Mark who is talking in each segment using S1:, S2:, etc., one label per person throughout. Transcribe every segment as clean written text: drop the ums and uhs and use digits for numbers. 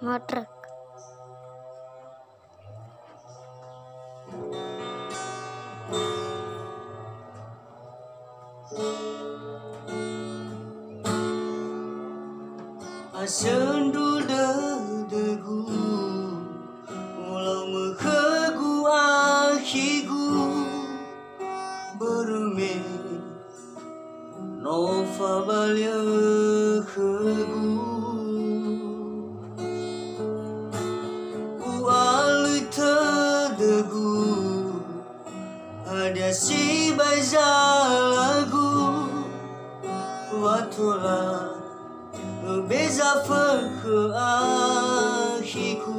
S1: motor.
S2: Sendu degu ulang mekhagu akhigu berme nova balia khegu ualui tadegu ada si bazalagu watola beza ke akhiku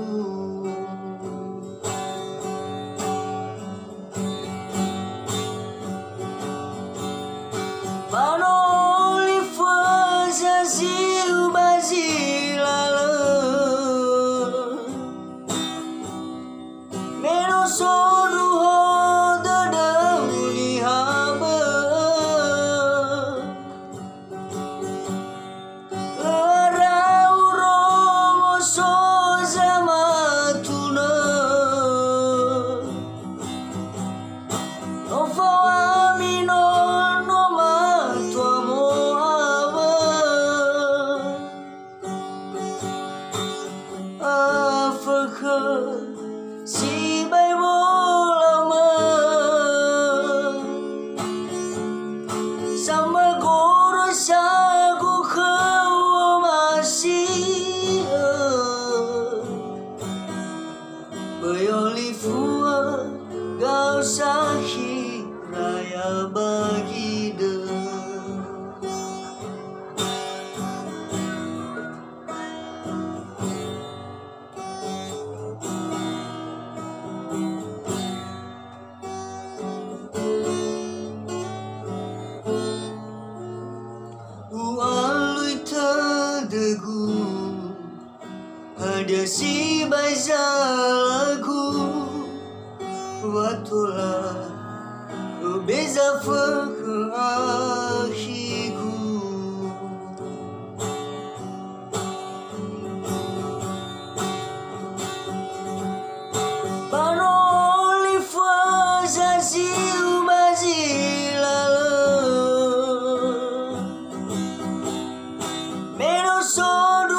S2: panoli faza ziu bazilala meno sodu hoda dauni haba si bai bolama sama guru sagu kau masih bayoli fua gau sahi raya bagi de ada si bazalagu watola beza ke akhiku panoli faza ziu bazilala meno sodu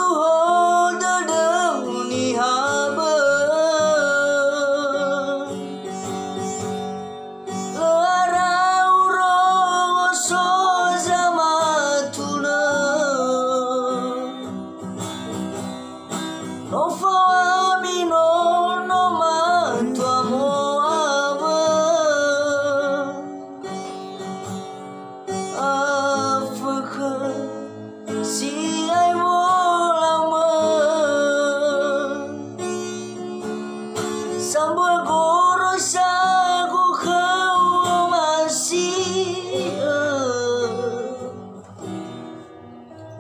S2: sambil guru sagu kau masih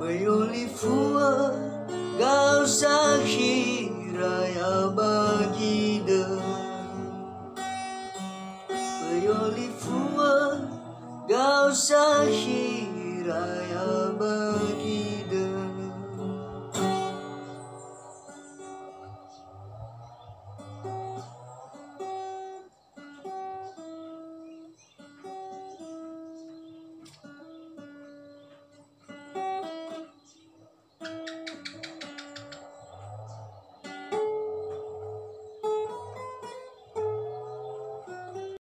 S2: bayoli fua gau sakhi